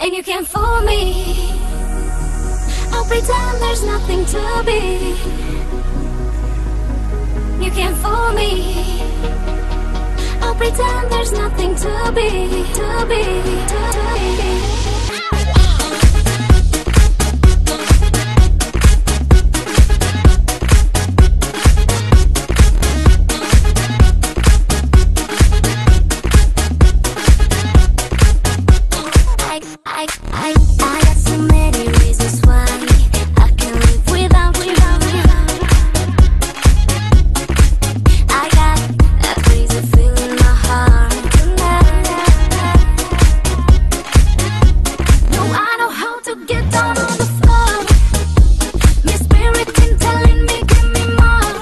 And you can't fool me. I'll pretend there's nothing to be. You can't fool me. I'll pretend there's nothing to be, to be, to be. I got so many reasons why I can't live without you. I got a crazy feeling in my heart tonight. No, I know how to get down on the floor. My spirit been telling me, give me more.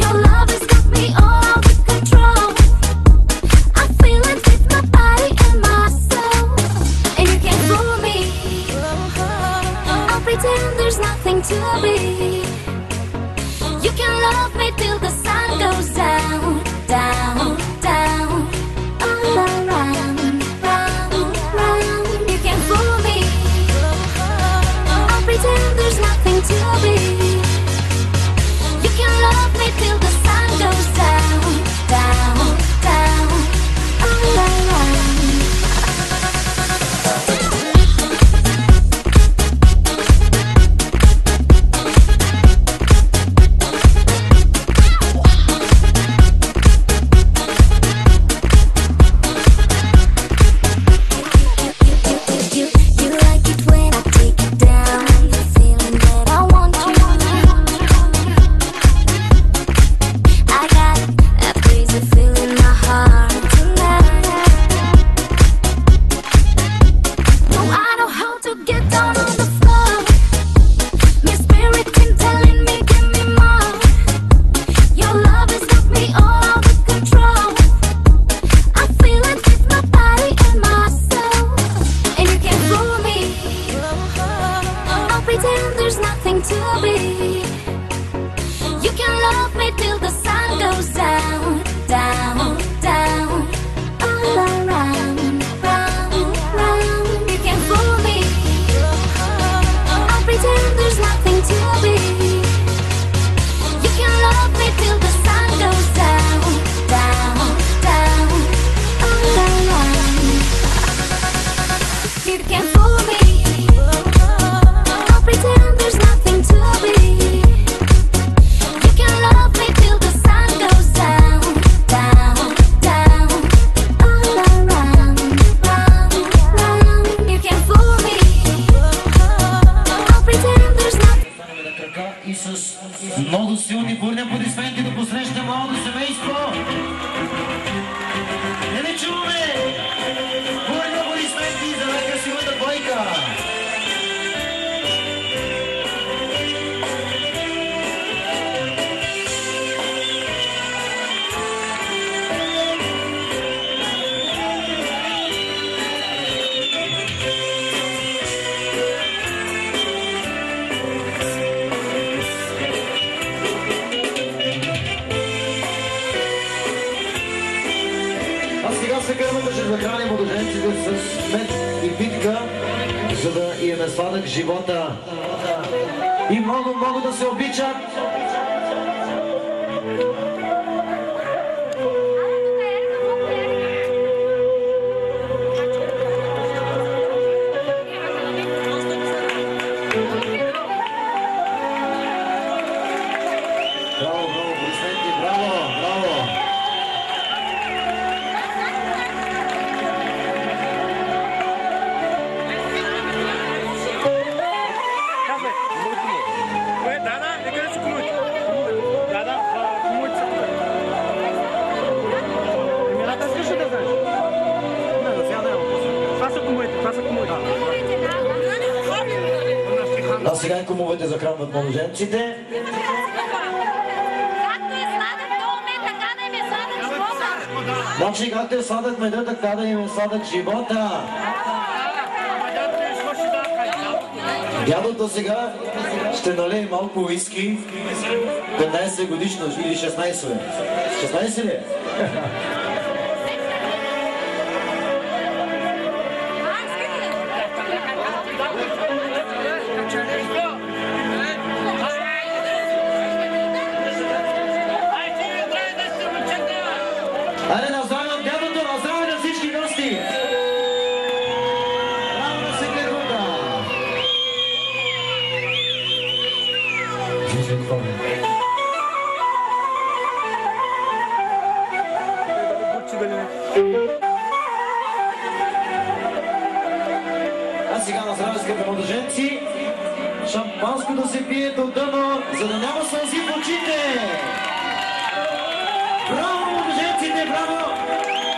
Your love has got me all out of control. I feel it with my body and my soul. And you can't fool me. I'll pretend there's nothing to be. You can love me till the sun goes down, down, down. All around, round, round. You can't fool me. I'll pretend there's nothing to be. You can love me till the sun goes down, down, down. All around. You like it when I take it down. The feeling that I want you. I got a crazy feeling in my heart tonight. No, I know how to get down on the floor. My spirit been telling me, give me more. Your love has got me all out of control. I feel it with my body and my soul. And you can't fool me. I'll pretend there's nothing to be. You can love me till the sun goes down, down, down. All around, round, round. You can't fool me. I'll pretend there's nothing to be. You can love me till the sun goes down, down, down. All around. You can't fool me. I'll pretend there's nothing to be. You can love me till the sun goes down, down, down. All around, round, round. You can't fool me. I'll pretend there's nothing. На крака и с много силни бурни аплодисменти да посрещнем младото семейство. Не чуваме! Бурни аплодисменти за най-красивата двойка! А сега се кърваме, ще захраним младоженците с мед и питка, за да имаме сладък живота и много, много да се обичат. Браво, браво, аплодисменти, браво, браво! А сега кумовете захранват младоженците. Значи, както е сладък медът, така да им е сладък живота. Дядото сега ще налее малко уиски. 15 годишно или 16 16 ли? здраве, скъпи младоженци! Шампанско да се пие до дъно, за да няма сълзи в очите! Браво, младоженците, браво!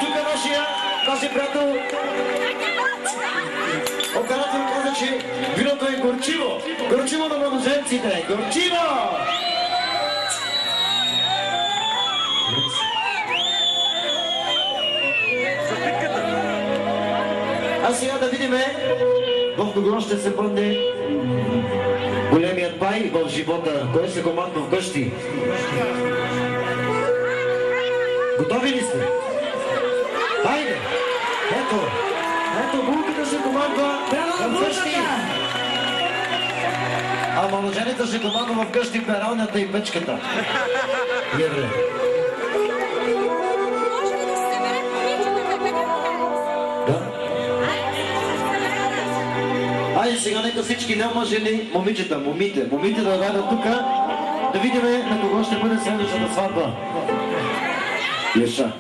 Тук нашия приятел оператор каза, че виното е горчиво. Горчиво на младоженците! Горчиво! А сега да видим в кого ще се пънде големият бай в живота. Кой се командва вкъщи? Готови ли сте? Хайде! Ето булката се командва вкъщи. А младоженеца ще командва вкъщи пералнята и печката. Евре. Айде сега нека всички неомъжени момичета, момите да дойдат тук, да видим на кого ще бъде следващата сватба. Леша.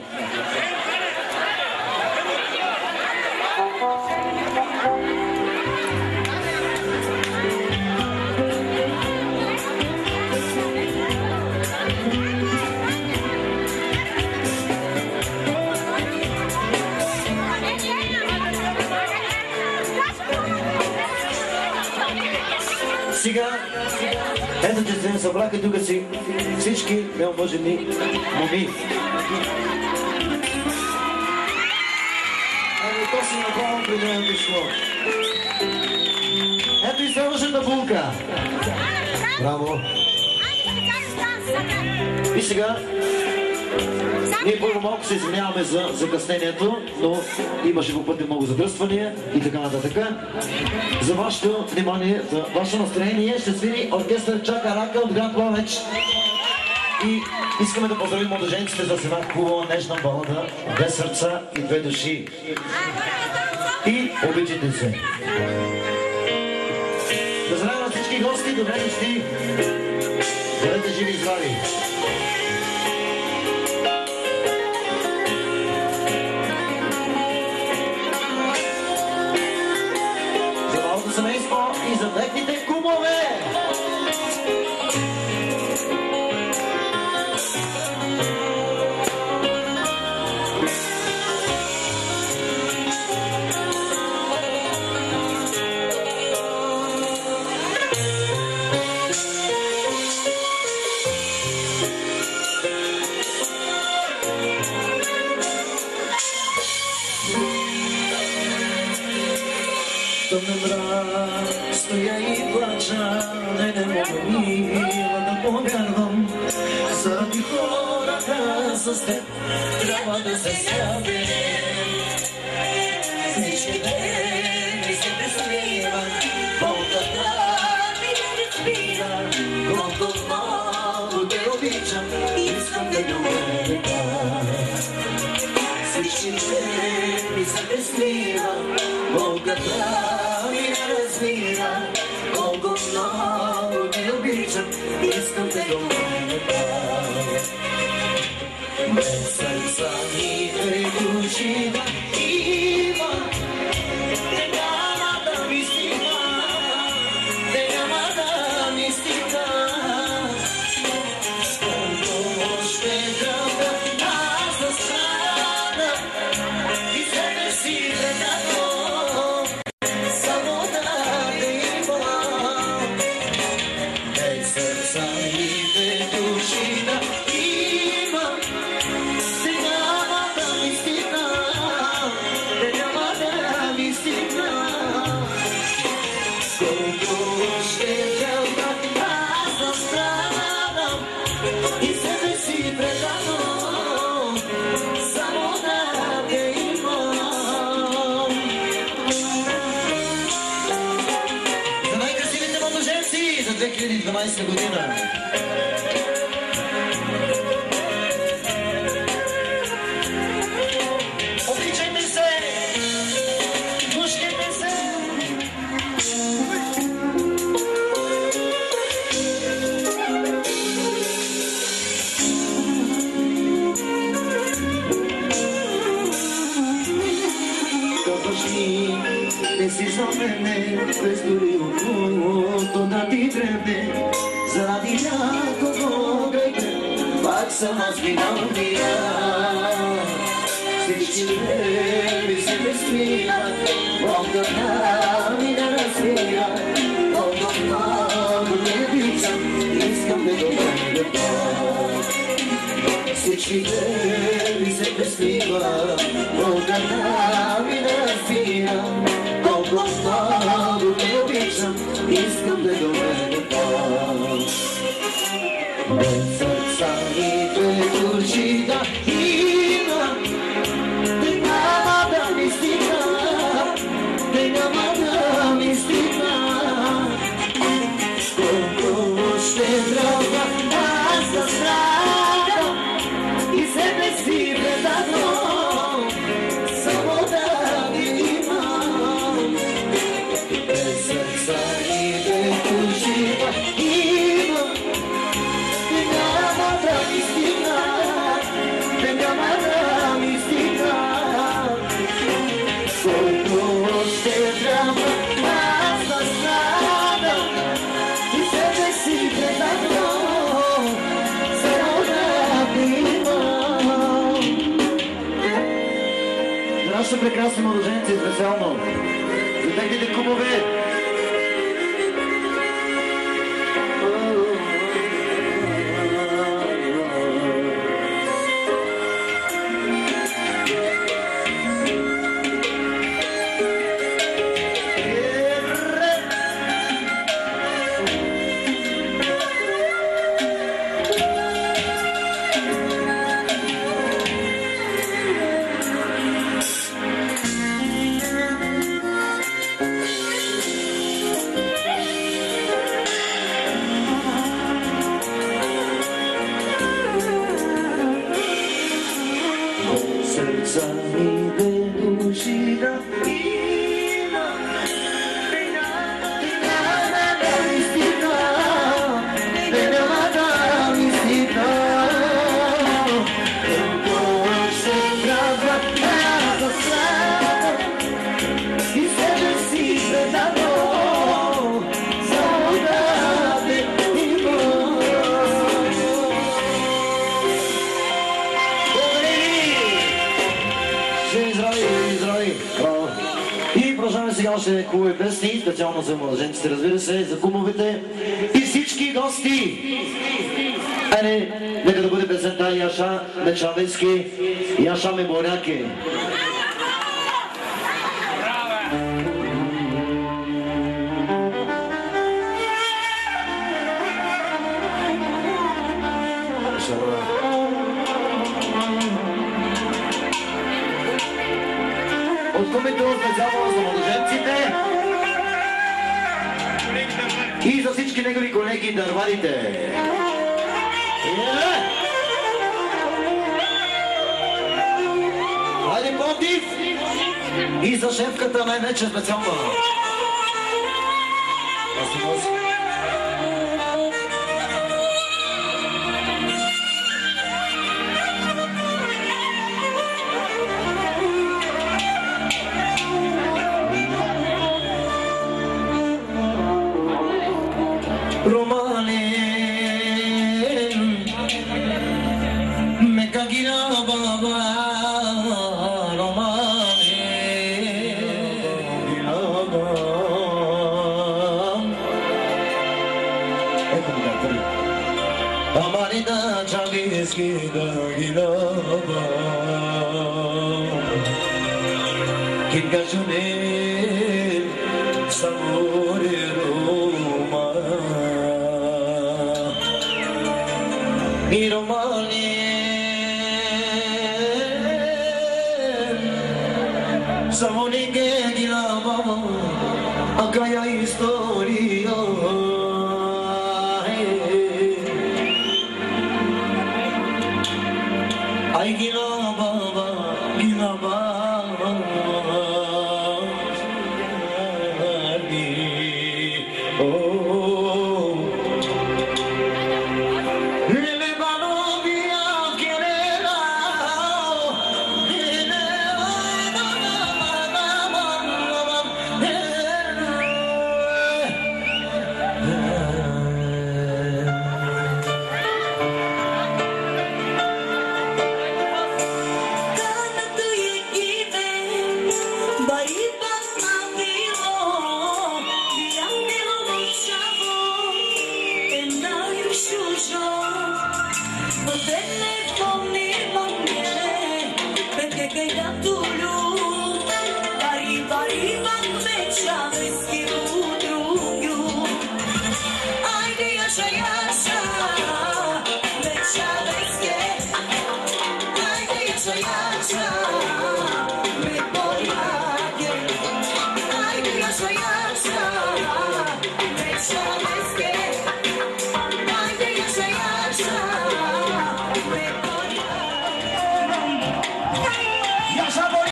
Сега, ето че се събраха тук си всички неомъжени моми. Ами то си направо при нея дошло. Ето и следващата булка. Браво. И сега, ние първо малко се извиняваме за закъснението, но имаше по пътя много задръствания и така нататък. За вашето внимание, за ваше настроение ще свири оркестър Чака Рака от град Ловеч. И искаме да поздравим младоженците за една хубава нежна балада, две сърца и две души. И обичайте се. Да здравя на всички гости, добре дошли. Бъдете живи и здрави. Семейство и за техните кумове! Стоя и плача, не мога мила да повярвам. Заради хората с теб трябва да се сряме. Всички ден ми се присмива, болката ми не спира. Колко много те обичам, искам да те уведя. Всички ден ми се присмива, болката разбира, колко много те обичам, искам те да уведя. Без сърца ми две души има, те няма да ми стигна, те няма да ми стигна. Колко ще трябва аз да страда и себе си предадам. За 2012 година. Обичайте се! Пушкайте се! казваш ми, не си за мене, без дори околото да ти требне. Заради някого гайде, пак съм аз виновния. Всички време се ме смиват, огъня ми да развия. Колко много те обичам, искам да добре всички време се ме смиват, огъня ми да развия. Колко много те обичам, искам да добре без сърца и две души да има, те няма да ми стигна, те няма да ми стигна. Колко ще трябва аз да страдам и себе си предадам, само да ви имам. Без сърца и две души да има, те няма да ми стигна, те няма да ми стигна. Колко ще трябва аз да страдам и себе си предадам, само да ви имам. За нашите прекрасни младоженци специално, за техните кумове. Сърца ми две души да има, те няма да ми стигна, те няма да ми стигна. Колко ще трябва аз да страдам и себе си предадам, само да те имам. И продължаваме сега още хубави песни, специално за младоженците, разбира се, за кумовете и всички гости. Айде, нека да бъде песента Яша Мечавецки, Яша Меморяки. От кумито специално за младоженците и за всички негови колеги дърварите. Хайде против и за шефката най-вече специално. Amarida Chaviski Dagilaba Kikajune Samore Roma Iromani Samone Gilaba Akaya Historia Ay gila baba, oh. Nelle mano mia chiarera, nelle mano Tullu, pari-pari-van meċa viski-udru. Ajde jaša, meċa viski. Ajde jaša, me-polmagje. Ajde jaša, meċa